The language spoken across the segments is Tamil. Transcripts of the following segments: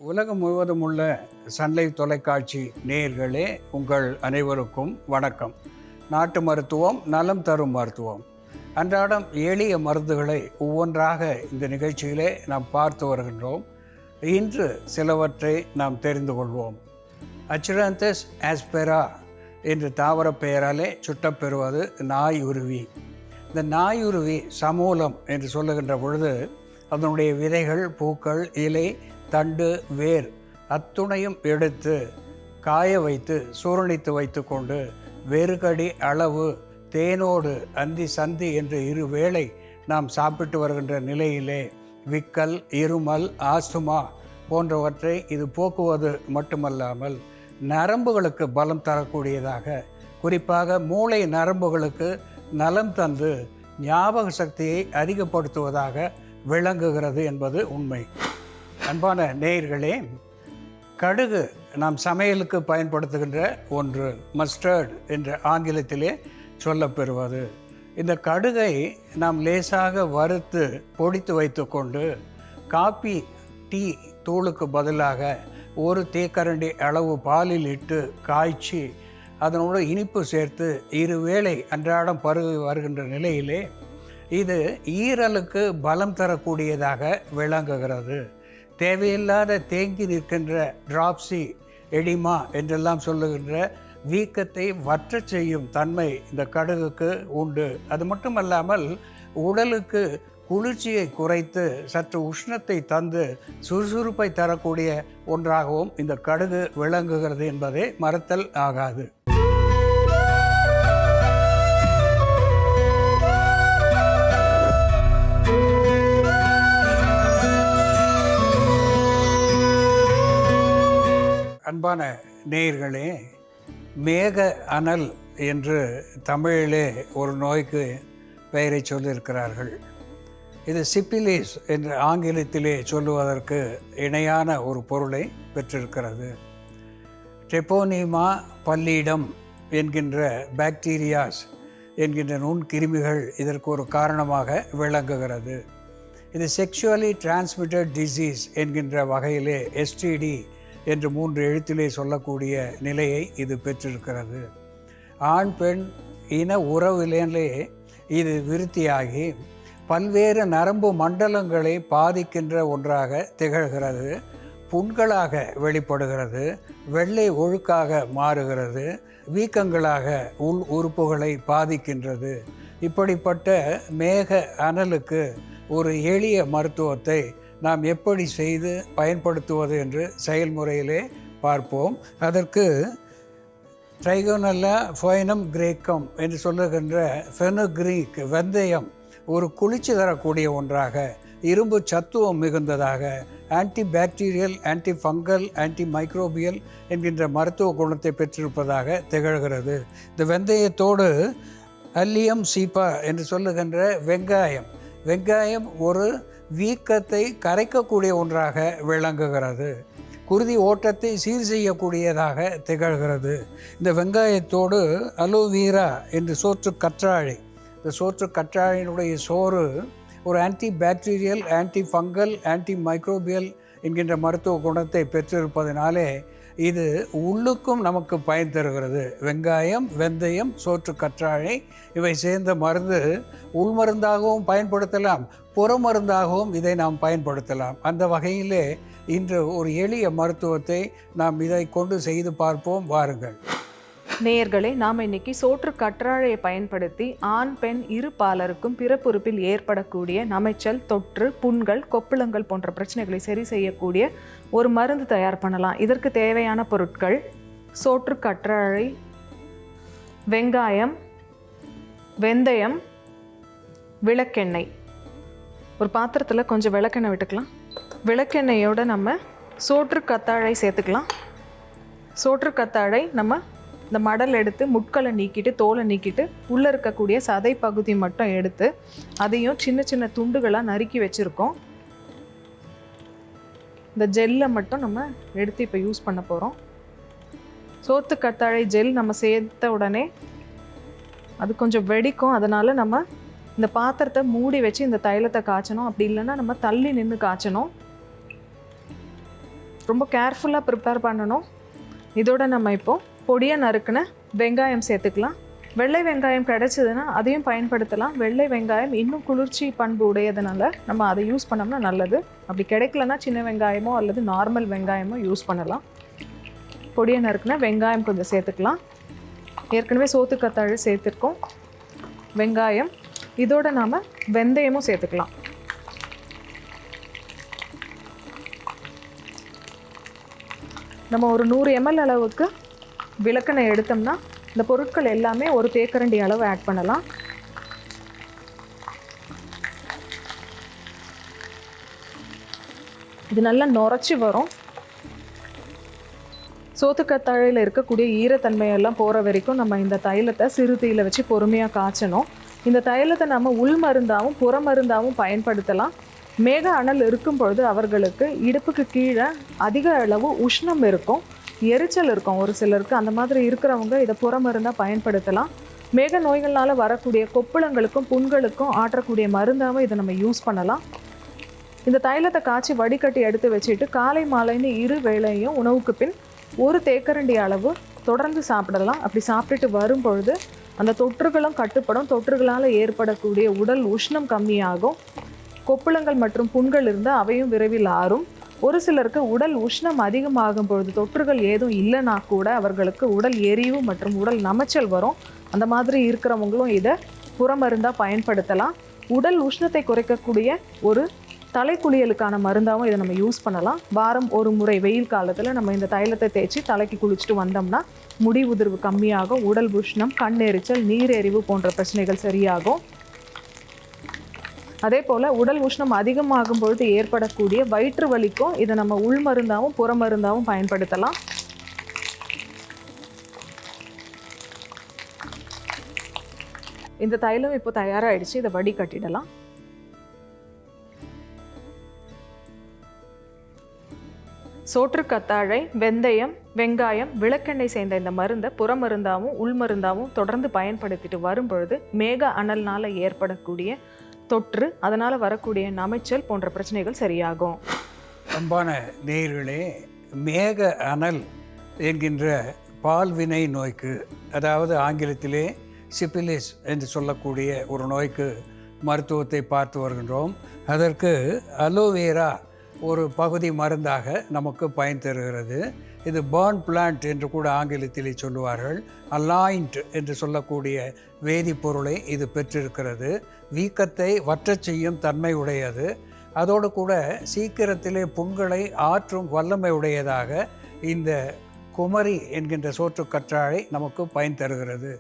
உலகம் முழுவதும் உள்ள சன்லைஃப் தொலைக்காட்சி நேயர்களே, உங்கள் அனைவருக்கும் வணக்கம். நாட்டு மருத்துவம், நலம் தரும் மருத்துவம். அன்றாடம் எளிய மருந்துகளை ஒவ்வொன்றாக இந்த நிகழ்ச்சியிலே நாம் பார்த்து வருகின்றோம். இன்று சிலவற்றை நாம் தெரிந்து கொள்வோம். அச்சிராந்தஸ் ஆஸ்பெரா என்று தாவர பெயராலே சுட்டப்பெறுவது நாயுருவி. இந்த நாயுருவி சமூலம் என்று சொல்லுகின்ற பொழுது அதனுடைய விதைகள், பூக்கள், இலை, தண்டு, வேர் அத்துணையும் எடுத்து காய வைத்து சூரணித்து வைத்து கொண்டு வேறுகடி அளவு தேனோடு அந்தி சந்தி என்று இரு வேளை நாம் சாப்பிட்டு வருகின்ற நிலையிலே விக்கல், இருமல், ஆஸ்துமா போன்றவற்றை இது போக்குவது மட்டுமல்லாமல் நரம்புகளுக்கு பலம் தரக்கூடியதாக, குறிப்பாக மூளை நரம்புகளுக்கு நலம் தந்து ஞாபக சக்தியை அதிகப்படுத்துவதாக விளங்குகிறது என்பது உண்மை. அன்பான நேயர்களே, கடுகு நாம் சமையலுக்கு பயன்படுத்துகின்ற ஒன்று. மஸ்டர்ட் என்ற ஆங்கிலத்திலே சொல்லப்பெறுவது. இந்த கடுகை நாம் லேசாக வறுத்து பொடித்து வைத்து கொண்டு காப்பி, டீ தூளுக்கு பதிலாக ஒரு தேக்கரண்டி அளவு பாலில் இட்டு காய்ச்சி அதனோடு இனிப்பு சேர்த்து இருவேளை அன்றாடம் பருகி வருகின்ற நிலையிலே இது ஈரலுக்கு பலம் தரக்கூடியதாக விளங்குகிறது. தேவையில்லாத தேங்கி நிற்கின்ற டிராப்சி, எடிமா என்றெல்லாம் சொல்லுகின்ற வீக்கத்தை வற்ற செய்யும் தன்மை இந்த கடுகுக்கு உண்டு. அது மட்டுமல்லாமல் உடலுக்கு குளிர்ச்சியை குறைத்து சற்று உஷ்ணத்தை தந்து சுறுசுறுப்பை தரக்கூடிய ஒன்றாகவும் இந்த கடுகு விளங்குகிறது என்பதை மறத்தல் ஆகாது. அன்பான நேயர்களே, மேக அனல் என்று தமிழிலே ஒரு நோய்க்கு பெயரை சொல்லியிருக்கிறார்கள். இது சிப்பிலிஸ் என்று ஆங்கிலத்திலே சொல்லுவதற்கு இணையான ஒரு பொருளை பெற்றிருக்கிறது. ட்ரெபோனிமா பல்லிடம் என்கின்ற பாக்டீரியாஸ் என்கின்ற நுண்கிருமிகள் இதற்கு ஒரு காரணமாக விளங்குகிறது. இது செக்ஷுவலி டிரான்ஸ்மிட்டட் டிசீஸ் என்கின்ற வகையிலே எஸ்டிடி என்று 3 எழுத்திலே சொல்லக்கூடிய நிலையை இது பெற்றிருக்கிறது. ஆண் பெண் இன உறவிலே இது விருத்தியாகி பல்வேறு நரம்பு மண்டலங்களை பாதிக்கின்ற ஒன்றாக திகழ்கிறது. புண்களாக வெளிப்படுகிறது, வெள்ளை ஒழுக்காக மாறுகிறது, வீக்கங்களாக உள் உறுப்புகளை பாதிக்கின்றது. இப்படிப்பட்ட மேக அனலுக்கு ஒரு எளிய மருத்துவத்தை நாம் எப்படி செய்து பயன்படுத்துவது என்று செயல்முறையிலே பார்ப்போம். அதற்கு ட்ரைகோனல்லா ஃபோய்னம் கிரேக்கம் என்று சொல்லுகின்ற ஃபெனுக்ரீக் வெந்தயம் ஒரு குளிர்ச்சி தரக்கூடிய ஒன்றாக, இரும்பு சத்துவம் மிகுந்ததாக, anti bacterial, anti fungal, anti microbial என்கின்ற மருத்துவ குணத்தை பெற்றிருப்பதாக திகழ்கிறது. இந்த வெந்தயத்தோடு அல்லியம் சீப்பா என்று சொல்லுகின்ற வெங்காயம் ஒரு வீக்கத்தை கரைக்கக்கூடிய ஒன்றாக விளங்குகிறது. குருதி ஓட்டத்தை சீர் செய்யக்கூடியதாக திகழ்கிறது. இந்த வெங்காயத்தோடு அலோவீரா என்று சோற்று கற்றாழை, இந்த சோற்று கற்றாழையினுடைய சோறு ஒரு anti bacterial, anti fungal, anti microbial என்கின்ற மருத்துவ குணத்தை பெற்றிருப்பதனாலே இது உள்ளுக்கும் நமக்கு பயன் தருகிறது. வெங்காயம், வெந்தயம், சோற்று கற்றாழை இவை சேர்ந்த மருந்து உள்மருந்தாகவும் பயன்படுத்தலாம், புறமருந்தாகவும் இதை நாம் பயன்படுத்தலாம். அந்த வகையிலே இன்று ஒரு எளிய மருத்துவத்தை நாம் இதை கொண்டு செய்து பார்ப்போம், வாருங்கள். நேயர்களே, நாம் இன்னைக்கு சோற்று கற்றாழையை பயன்படுத்தி ஆண் பெண் இரு பாலருக்கும் பிறப்புறுப்பில் ஏற்படக்கூடிய நமைச்சல், தொற்று, புண்கள், கொப்புளங்கள் போன்ற பிரச்சனைகளை சரி செய்யக்கூடிய ஒரு மருந்து தயார் பண்ணலாம். இதற்கு தேவையான பொருட்கள்: சோற்று கற்றாழை, வெங்காயம், வெந்தயம், விளக்கெண்ணெய். ஒரு பாத்திரத்தில் கொஞ்சம் விளக்கெண்ணெய் விட்டுக்கலாம். விளக்கெண்ணெயோடு நம்ம சோற்று கத்தாழை சேர்த்துக்கலாம். சோற்று கத்தாழை நம்ம இந்த மடல் எடுத்து முட்களை நீக்கிட்டு தோலை நீக்கிட்டு உள்ளே இருக்கக்கூடிய சதை பகுதி மட்டும் எடுத்து அதையும் சின்ன சின்ன துண்டுகளாக நறுக்கி வச்சுருக்கோம். இந்த ஜெல்லை மட்டும் நம்ம எடுத்து இப்போ யூஸ் பண்ண போகிறோம். சோற்று கத்தாழை ஜெல் நம்ம சேர்த்த உடனே அது கொஞ்சம் வெடிக்கும். அதனால் நம்ம இந்த பாத்திரத்தை மூடி வச்சு இந்த தைலத்தை காய்ச்சணும். அப்படி இல்லைன்னா நம்ம தள்ளி நின்று காய்ச்சணும். ரொம்ப கேர்ஃபுல்லாக ப்ரிப்பேர் பண்ணணும். இதோட நம்ம இப்போது பொடியாக நறுக்கின வெங்காயம் சேர்த்துக்கலாம். வெள்ளை வெங்காயம் கிடைச்சதுன்னா அதையும் பயன்படுத்தலாம். வெள்ளை வெங்காயம் இன்னும் குளிர்ச்சி பண்பு உடையதுனால நம்ம அதை யூஸ் பண்ணோம்னா நல்லது. அப்படி கிடைக்கலன்னா சின்ன வெங்காயமோ அல்லது நார்மல் வெங்காயமோ யூஸ் பண்ணலாம். பொடியாக நறுக்கின வெங்காயம் கொஞ்சம் சேர்த்துக்கலாம். ஏற்கனவே சோத்து கத்தாழை சேர்த்துருக்கோம். வெங்காயம் இதோட நாம் வெந்தயமும் சேர்த்துக்கலாம். நம்ம ஒரு 100 ml அளவுக்கு விளக்கெண்ணெய் எடுத்தோம்னா இந்த பொருட்கள் எல்லாமே ஒரு தேக்கரண்டி அளவு ஆட் பண்ணலாம். இது நல்லா நுரைச்சி வரும். சோத்துக்கத்தாழையில் இருக்கக்கூடிய ஈரத்தன்மையெல்லாம் போகிற வரைக்கும் நம்ம இந்த தைலத்தை சிறு தீயில வச்சு பொறுமையாக காய்ச்சணும். இந்த தைலத்தை நம்ம உள் மருந்தாகவும் புற மருந்தாகவும் பயன்படுத்தலாம். மேக அனல் இருக்கும் பொழுது அவர்களுக்கு இடுப்புக்கு கீழே அதிக அளவு உஷ்ணம் இருக்கும், எரிச்சல் இருக்கும் ஒரு சிலருக்கு. அந்த மாதிரி இருக்கிறவங்க இதை புற மருந்தாக பயன்படுத்தலாம். மேக நோய்கள்னால வரக்கூடிய கொப்புளங்களுக்கும் புண்களுக்கும் ஆற்றக்கூடிய மருந்தாகவும் இதை நம்ம யூஸ் பண்ணலாம். இந்த தைலத்தை காய்ச்சி வடிகட்டி எடுத்து வச்சுட்டு காலை மாலைன்னு 2 வேளையும் உணவுக்கு பின் 1 தேக்கரண்டி அளவு தொடர்ந்து சாப்பிடலாம். அப்படி சாப்பிட்டுட்டு வரும் பொழுது அந்த தொற்றுகளும் கட்டுப்படும். தொற்றுகளால் ஏற்படக்கூடிய உடல் உஷ்ணம் கம்மியாகும். கொப்புளங்கள் மற்றும் புண்கள் இருந்தால் அவையும் விரைவில் ஆறும். ஒரு சிலருக்கு உடல் உஷ்ணம் அதிகமாகும் பொழுது தொற்றுகள் ஏதும் இல்லைனா கூட அவர்களுக்கு உடல் எரிவு மற்றும் உடல் நமைச்சல் வரும். அந்த மாதிரி இருக்கிறவங்களும் இதை புறமருந்தாக பயன்படுத்தலாம். உடல் உஷ்ணத்தை குறைக்கக்கூடிய ஒரு தலைக்குளியலுக்கான மருந்தாகவும் இதை நம்ம யூஸ் பண்ணலாம். வாரம் ஒரு முறை வெயில் காலத்தில் நம்ம இந்த தைலத்தை தேய்ச்சி தலைக்கு குளிச்சுட்டு வந்தோம்னா முடி உதிர்வு கம்மியாகும். உடல் உஷ்ணம், கண் எரிச்சல், நீரெரிவு போன்ற பிரச்சனைகள் சரியாகும். அதே போல் உடல் உஷ்ணம் அதிகமாகும் பொழுது ஏற்படக்கூடிய வயிற்று வலிக்கும் இதை நம்ம உள் மருந்தாகவும் புற மருந்தாகவும் பயன்படுத்தலாம். இந்த தைலம் இப்போ தயாராகிடுச்சு. இதை வடிகட்டிடலாம். சோற்று கத்தாழை, வெந்தயம், வெங்காயம், விளக்கெண்ணெய் சேர்ந்த இந்த மருந்தை புற மருந்தாகவும் உள் மருந்தாகவும் தொடர்ந்து பயன்படுத்திட்டு வரும் பொழுது மேக அனல்னால் ஏற்படக்கூடிய தொற்று, அதனால் வரக்கூடிய நமைச்சல் போன்ற பிரச்சனைகள் சரியாகும். அன்பான நேயர்களே, மேக அனல் என்கின்ற பால்வினை நோய்க்கு, அதாவது ஆங்கிலத்திலே சிபிலிஸ் என்று சொல்லக்கூடிய ஒரு நோய்க்கு மருத்துவத்தை பார்த்து வருகின்றோம். அதற்கு அலோவேரா ஒரு பகுதி மருந்தாக நமக்கு பயன் தருகிறது. இது பர்ன் பிளான்ட் என்று கூட ஆங்கிலத்திலே சொல்லுவார்கள். அலாயின்ட் என்று சொல்லக்கூடிய வேதிப்பொருளை இது பெற்றிருக்கிறது. வீக்கத்தை வற்றச் செய்யும் தன்மை உடையது. அதோடு கூட சீக்கிரத்திலே புண்களை ஆற்றும் வல்லமை உடையதாக இந்த குமரி என்கின்ற சோற்று கற்றாழை நமக்கு பயன் தருகிறது.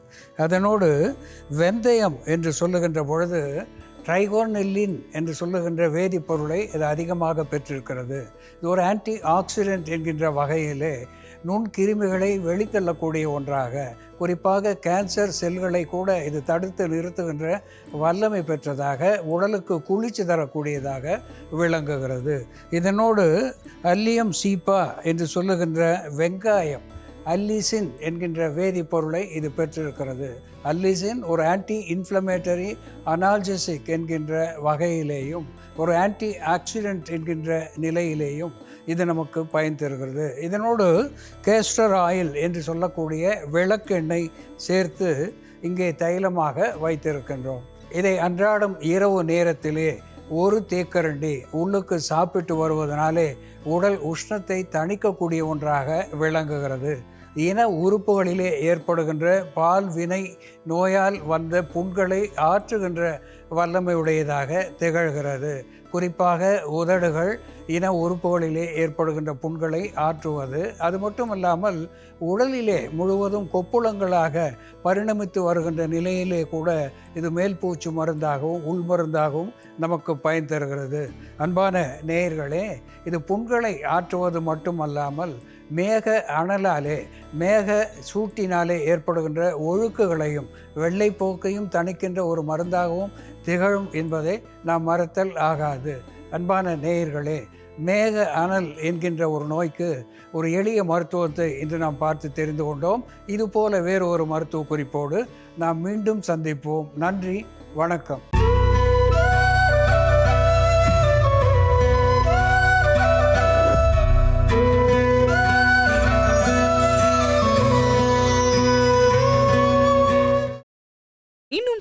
அதனோடு வெந்தயம் என்று சொல்லுகின்ற பொழுது ட்ரைகோனெல்லின் என்று சொல்லுகின்ற வேதிப்பொருளை இது அதிகமாக பெற்றிருக்கிறது. இது ஒரு ஆன்டி ஆக்சிடென்ட் என்கின்ற வகையிலே நுண்கிருமிகளை வெளித்தள்ளக்கூடிய ஒன்றாக, குறிப்பாக கேன்சர் செல்களை கூட இது தடுத்து நிறுத்துகின்ற வல்லமை பெற்றதாக, உடலுக்கு குளிர்ச்சி தரக்கூடியதாக விளங்குகிறது. இதனோடு அல்லியம் சீப்பா என்று சொல்லுகின்ற வெங்காயம், அல்லிசின் என்கின்ற வேதிப்பொருளை இது பெற்றிருக்கிறது. அல்லிசின் ஒரு ஆன்டி இன்ஃப்ளமேட்டரி அனால்ஜெசிக் என்கின்ற வகையிலேயும் ஒரு ஆன்டி ஆக்சிடென்ட் என்கின்ற நிலையிலேயும் இது நமக்கு பயன் தருகிறது. இதனோடு கேஸ்டர் ஆயில் என்று சொல்லக்கூடிய விளக்கெண்ணெய் சேர்த்து இங்கே தைலமாக வைத்திருக்கின்றோம். இதை அன்றாடம் இரவு நேரத்திலே 1 தேக்கரண்டி உள்ளுக்கு சாப்பிட்டு வருவதனாலே உடல் உஷ்ணத்தை தணிக்கக்கூடிய ஒன்றாக விளங்குகிறது. இன உறுப்புகளிலே ஏற்படுகின்ற பால்வினை நோயால் வந்த புண்களை ஆற்றுகின்ற வல்லமையுடையதாக திகழ்கிறது. குறிப்பாக உதடுகள் இன உறுப்புகளிலே ஏற்படுகின்ற புண்களை ஆற்றுவது. அது மட்டுமல்லாமல் உடலிலே முழுவதும் கொப்புளங்களாக பரிணமித்து வருகின்ற நிலையிலே கூட இது மேல்பூச்சு மருந்தாகவும் உள் மருந்தாகவும் நமக்கு பயன் தருகிறது. அன்பான நேயர்களே, இது புண்களை ஆற்றுவது மட்டுமல்லாமல் மேக அனலாலே மேக சூட்டினாலே ஏற்படுகின்ற ஒழுக்குகளையும் வெள்ளைப்போக்கையும் தணிக்கின்ற ஒரு மருந்தாகவும் திகழும் என்பதை நாம் மறத்தல் ஆகாது. அன்பான நேயர்களே, மேக அனல் என்கின்ற ஒரு நோய்க்கு ஒரு எளிய மருத்துவத்தை இன்று நாம் பார்த்து தெரிந்து கொண்டோம். இதுபோல வேறு ஒரு மருத்துவ குறிப்போடு நாம் மீண்டும் சந்திப்போம். நன்றி, வணக்கம்.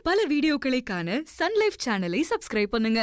பல வீடியோக்களை காண சன் லைஃப் சேனலை சப்ஸ்கிரைப் பண்ணுங்க.